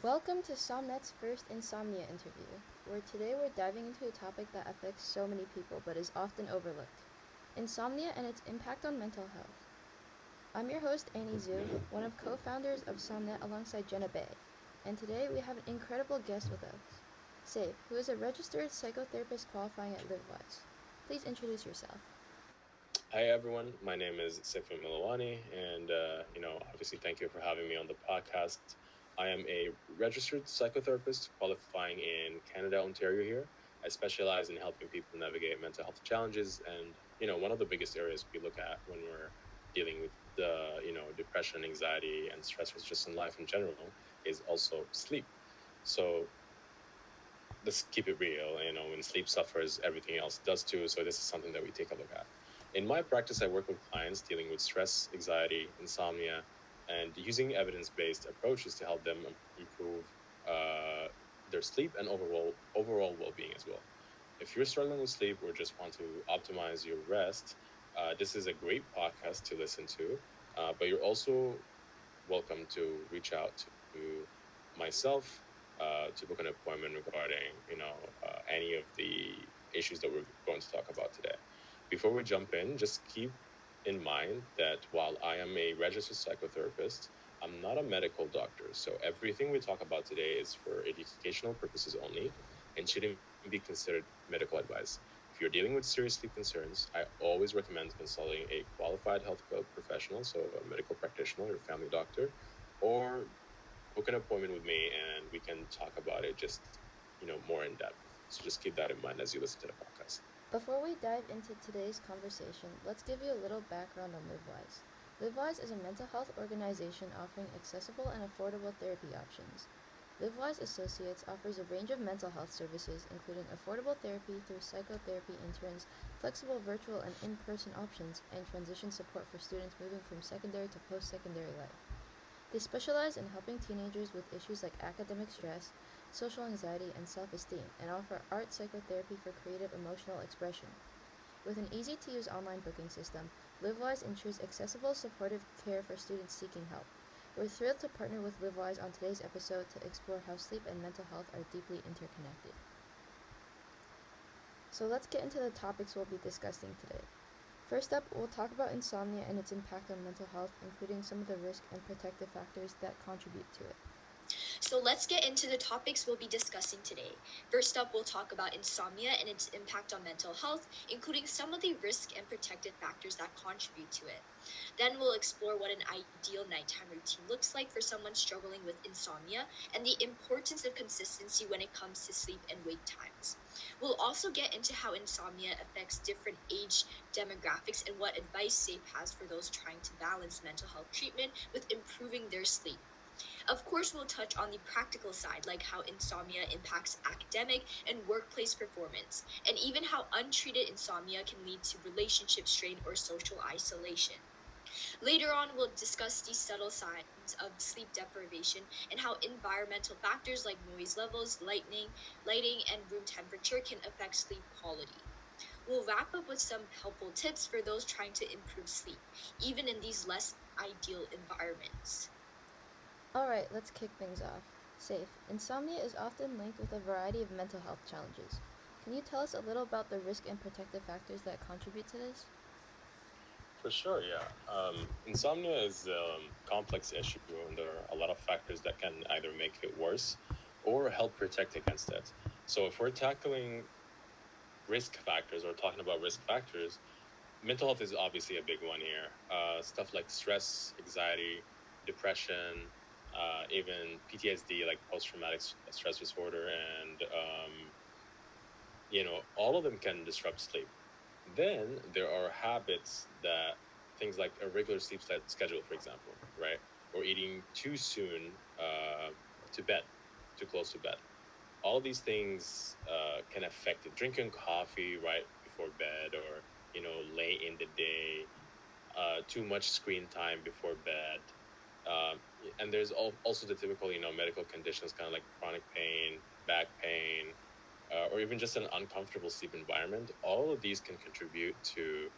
Welcome to Somnette's first Insomnia interview, where today we're diving into a topic that affects so many people but is often overlooked: insomnia and its impact on mental health. I'm your host, Annie Zhu, one of co-founders of Somnette alongside Jenna Bay, and today we have an incredible guest with us, Seif, who is a registered psychotherapist qualifying at LiveWise. Please introduce yourself. Hi everyone, my name is Seif Elmalawany, and obviously thank you for having me on the podcast. I am a registered psychotherapist qualifying in Canada, Ontario here. I specialize in helping people navigate mental health challenges, and one of the biggest areas we look at when we're dealing with the depression, anxiety, and stressors just in life in general is also sleep. So let's keep it real. When sleep suffers, everything else does too. So this is something that we take a look at. In my practice, I work with clients dealing with stress, anxiety, insomnia, and using evidence-based approaches to help them improve their sleep and overall well-being as well. If you're struggling with sleep or just want to optimize your rest, this is a great podcast to listen to. But you're also welcome to reach out to myself to book an appointment regarding any of the issues that we're going to talk about today. Before we jump in, just keep in mind that while I am a registered psychotherapist, I'm not a medical doctor. So everything we talk about today is for educational purposes only and shouldn't be considered medical advice. If you're dealing with serious sleep concerns, I always recommend consulting a qualified healthcare professional, so a medical practitioner or family doctor, or book an appointment with me and we can talk about it just more in depth. So just keep that in mind as you listen to the podcast. Before we dive into today's conversation, let's give you a little background on LiveWise. LiveWise is a mental health organization offering accessible and affordable therapy options. LiveWise Associates offers a range of mental health services, including affordable therapy through psychotherapy interns, flexible virtual and in-person options, and transition support for students moving from secondary to post-secondary life. They specialize in helping teenagers with issues like academic stress, social anxiety, and self-esteem, and offer art psychotherapy for creative emotional expression. With an easy-to-use online booking system, LiveWise ensures accessible, supportive care for students seeking help. We're thrilled to partner with LiveWise on today's episode to explore how sleep and mental health are deeply interconnected. So let's get into the topics we'll be discussing today. First up, we'll talk about insomnia and its impact on mental health, including some of the risk and protective factors that contribute to it. So let's get into the topics we'll be discussing today. First up, we'll talk about insomnia and its impact on mental health, including some of the risk and protective factors that contribute to it. Then we'll explore what an ideal nighttime routine looks like for someone struggling with insomnia and the importance of consistency when it comes to sleep and wake times. We'll also get into how insomnia affects different age demographics and what advice Seif has for those trying to balance mental health treatment with improving their sleep. Of course, we'll touch on the practical side, like how insomnia impacts academic and workplace performance, and even how untreated insomnia can lead to relationship strain or social isolation. Later on, we'll discuss the subtle signs of sleep deprivation and how environmental factors like noise levels, lighting, and room temperature can affect sleep quality. We'll wrap up with some helpful tips for those trying to improve sleep, even in these less ideal environments. Alright, let's kick things off. Seif, insomnia is often linked with a variety of mental health challenges. Can you tell us a little about the risk and protective factors that contribute to this? For sure, yeah. Insomnia is a complex issue, and there are a lot of factors that can either make it worse or help protect against it. So if we're tackling risk factors or talking about risk factors, mental health is obviously a big one here. Stuff like stress, anxiety, depression, even PTSD, like post-traumatic stress disorder, and all of them can disrupt sleep. Then there are habits that things like a regular sleep schedule, for example, right? Or eating too soon to bed, too close to bed. All of these things can affect it. Drinking coffee right before bed, or late in the day, too much screen time before bed. And there's also the typical medical conditions, kind of like chronic pain, back pain, or even just an uncomfortable sleep environment. All of these can contribute to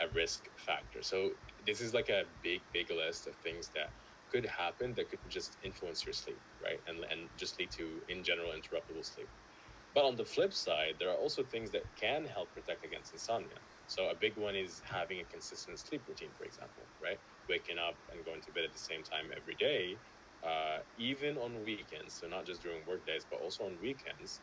a risk factor. So this is like a big list of things that could happen that could just influence your sleep, right? And just lead to, in general, interruptible sleep. But on the flip side, there are also things that can help protect against insomnia. So a big one is having a consistent sleep routine, for example, right? Waking up and going to bed at the same time every day, even on weekends. So not just during work days, but also on weekends,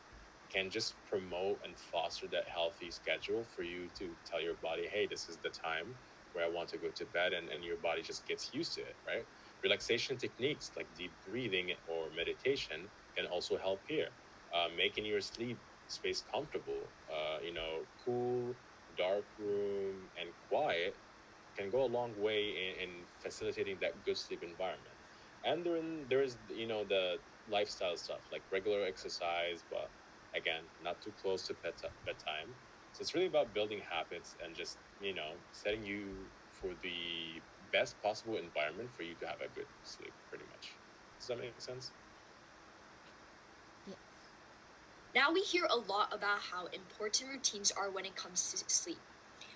can just promote and foster that healthy schedule for you to tell your body, hey, this is the time where I want to go to bed, and your body just gets used to it, right? Relaxation techniques like deep breathing or meditation can also help here. Making your sleep space comfortable, cool, dark room, and quiet can go a long way in facilitating that good sleep environment. And there's the lifestyle stuff like regular exercise, but again, not too close to bedtime. So it's really about building habits and just setting you for the best possible environment for you to have a good sleep. Pretty much. Does that make sense? Yes. Now we hear a lot about how important routines are when it comes to sleep.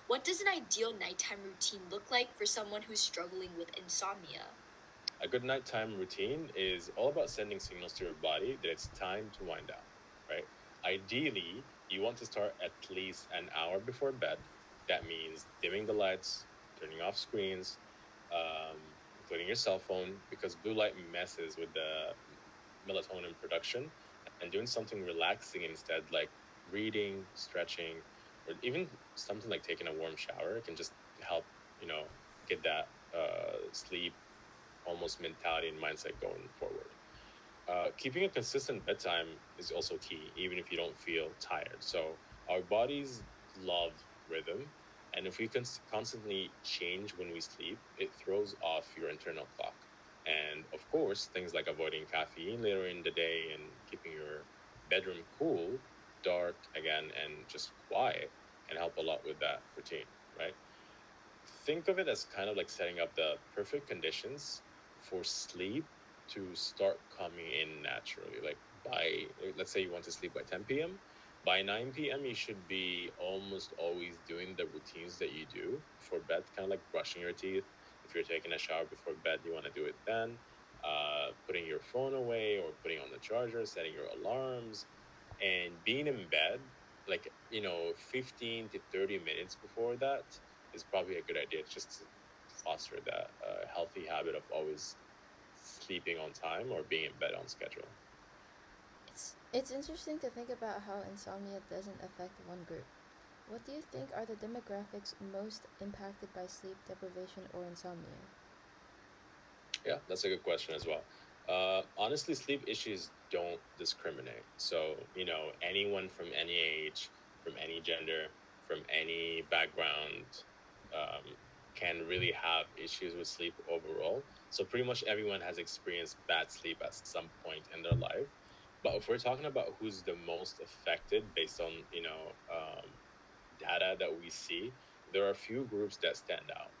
What does an ideal nighttime routine look like for someone who's struggling with insomnia? A good nighttime routine is all about sending signals to your body that it's time to wind down, right? Ideally, you want to start at least an hour before bed. That means dimming the lights, turning off screens, um, including your cell phone, because blue light messes with the melatonin production, and doing something relaxing instead, like reading, stretching, or even something like taking a warm shower can just help, get that sleep almost mentality and mindset going forward. Keeping a consistent bedtime is also key, even if you don't feel tired. So our bodies love rhythm, and if we constantly change when we sleep, it throws off your internal clock. And of course, things like avoiding caffeine later in the day and keeping your bedroom cool, dark again, and just quiet can help a lot with that routine, right? Think of it as kind of like setting up the perfect conditions for sleep to start coming in naturally. Like by, let's say you want to sleep by 10 p.m. By 9 p.m., you should be almost always doing the routines that you do for bed, kind of like brushing your teeth. If you're taking a shower before bed, you want to do it then. Putting your phone away or putting on the charger, setting your alarms, and being in bed like 15 to 30 minutes before that is probably a good idea, just to foster that healthy habit of always sleeping on time or being in bed on schedule. It's interesting to think about how insomnia doesn't affect one group. What do you think are the demographics most impacted by sleep deprivation or insomnia? Yeah, that's a good question as well. Honestly, sleep issues don't discriminate. So, anyone from any age, from any gender, from any background, um, can really have issues with sleep overall. So, pretty much everyone has experienced bad sleep at some point in their life. But if we're talking about who's the most affected based on, data that we see, there are a few groups that stand out.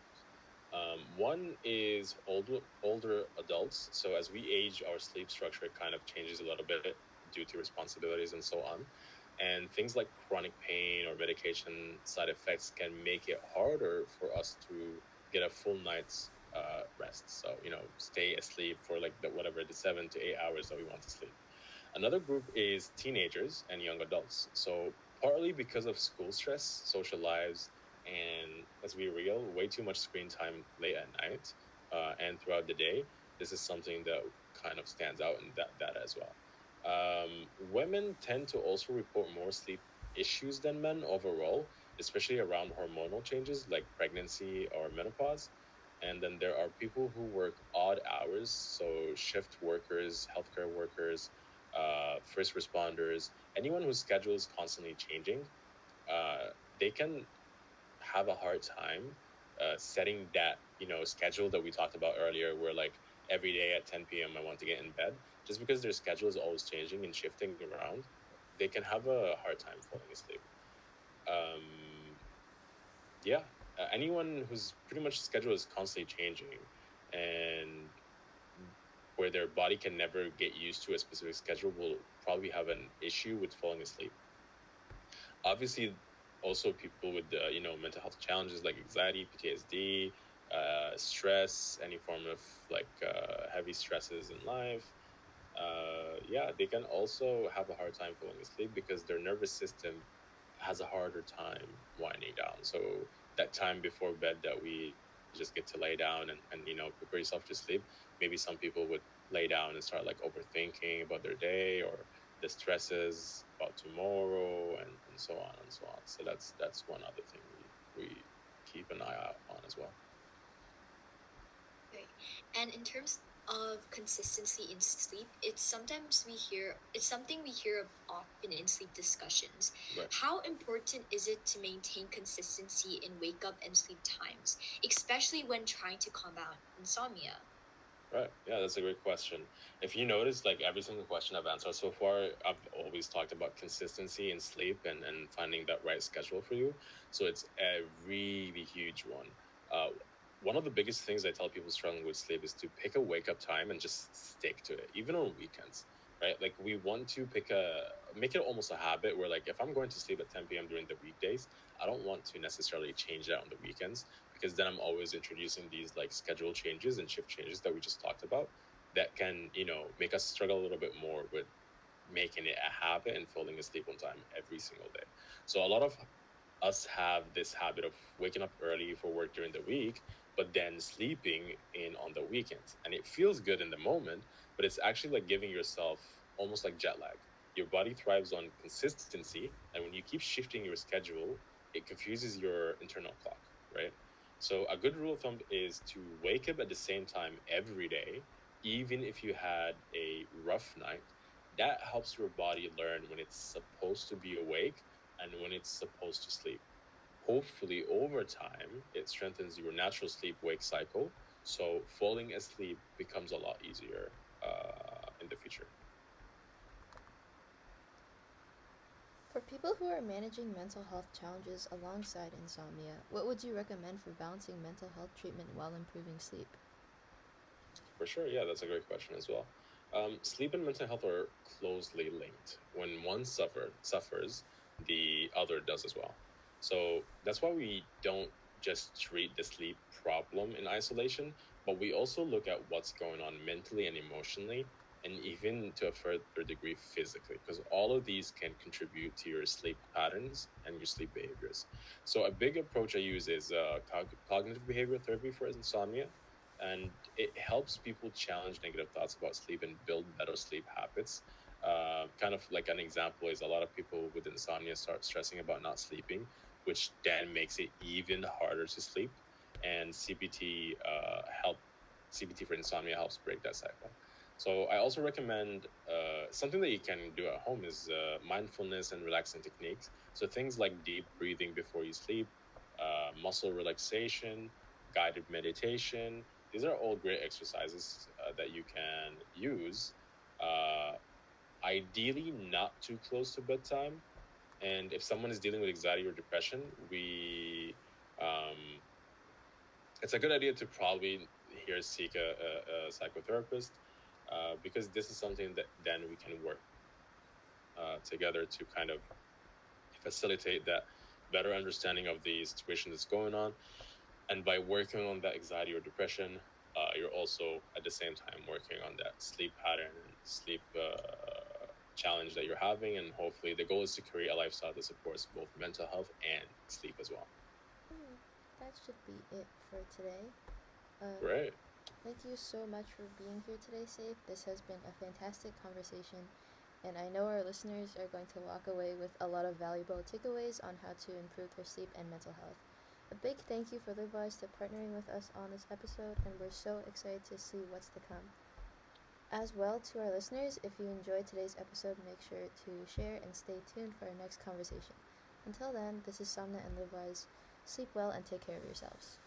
One is older adults. So as we age, our sleep structure kind of changes a little bit due to responsibilities and so on. And things like chronic pain or medication side effects can make it harder for us to get a full night's rest. So stay asleep for like the 7 to 8 hours that we want to sleep. Another group is teenagers and young adults. So, partly because of school stress, social lives, and let's be real, way too much screen time late at night and throughout the day, this is something that kind of stands out in that data as well. Women tend to also report more sleep issues than men overall, especially around hormonal changes like pregnancy or menopause. And then there are people who work odd hours, so shift workers, healthcare workers, first responders, anyone whose schedule is constantly changing, uh, they can have a hard time setting that schedule that we talked about earlier, where like every day at 10 p.m. I want to get in bed, just because their schedule is always changing and shifting around. They can have a hard time falling asleep. Um, yeah, anyone whose pretty much schedule is constantly changing and where their body can never get used to a specific schedule will probably have an issue with falling asleep. Obviously, also people with mental health challenges like anxiety, PTSD, stress, any form of heavy stresses in life, they can also have a hard time falling asleep because their nervous system has a harder time winding down. So that time before bed that we just get to lay down and prepare yourself to sleep, maybe some people would lay down and start like overthinking about their day or the stresses about tomorrow and so on and so on. So that's one other thing we keep an eye out on as well. Okay. And in terms of consistency in sleep, it's something we hear of often in sleep discussions. Right. How important is it to maintain consistency in wake up and sleep times, especially when trying to combat insomnia? Right. Yeah, that's a great question. If you notice, like every single question I've answered so far, I've always talked about consistency in sleep and finding that right schedule for you. So it's a really huge one. One of the biggest things I tell people struggling with sleep is to pick a wake up time and just stick to it, even on weekends, right? Like we want to make it almost a habit where like if I'm going to sleep at 10 p.m. during the weekdays, I don't want to necessarily change that on the weekends because then I'm always introducing these like schedule changes and shift changes that we just talked about that can, make us struggle a little bit more with making it a habit and falling asleep on time every single day. So a lot of us have this habit of waking up early for work during the week, but then sleeping in on the weekends. And it feels good in the moment, but it's actually like giving yourself almost like jet lag. Your body thrives on consistency, and when you keep shifting your schedule, it confuses your internal clock, right? So a good rule of thumb is to wake up at the same time every day, even if you had a rough night. That helps your body learn when it's supposed to be awake and when it's supposed to sleep. Hopefully, over time, it strengthens your natural sleep wake cycle. So, falling asleep becomes a lot easier in the future. For people who are managing mental health challenges alongside insomnia, what would you recommend for balancing mental health treatment while improving sleep? For sure, yeah, that's a great question as well. Sleep and mental health are closely linked. When one suffers, the other does as well. So that's why we don't just treat the sleep problem in isolation, but we also look at what's going on mentally and emotionally, and even to a further degree physically, because all of these can contribute to your sleep patterns and your sleep behaviors. So a big approach I use is cognitive behavioral therapy for insomnia, and it helps people challenge negative thoughts about sleep and build better sleep habits. Kind of like an example is a lot of people with insomnia start stressing about not sleeping, which then makes it even harder to sleep. And CBT for insomnia helps break that cycle. So I also recommend something that you can do at home is mindfulness and relaxing techniques. So things like deep breathing before you sleep, muscle relaxation, guided meditation. These are all great exercises that you can use. Uh, Ideally, not too close to bedtime. And if someone is dealing with anxiety or depression, it's a good idea to probably here seek a psychotherapist because this is something that then we can work together to kind of facilitate that better understanding of the situation that's going on. And by working on that anxiety or depression, you're also at the same time working on that sleep pattern and sleep challenge that you're having. And hopefully, the goal is to create a lifestyle that supports both mental health and sleep as well. That should be it for today. Great. Thank you so much for being here today, Seif. This has been a fantastic conversation, and I know our listeners are going to walk away with a lot of valuable takeaways on how to improve their sleep and mental health. A big thank you for LiveWise to partnering with us on this episode, and we're so excited to see what's to come. As well, to our listeners, if you enjoyed today's episode, make sure to share and stay tuned for our next conversation. Until then, this is Somnette and LiveWise. Sleep well and take care of yourselves.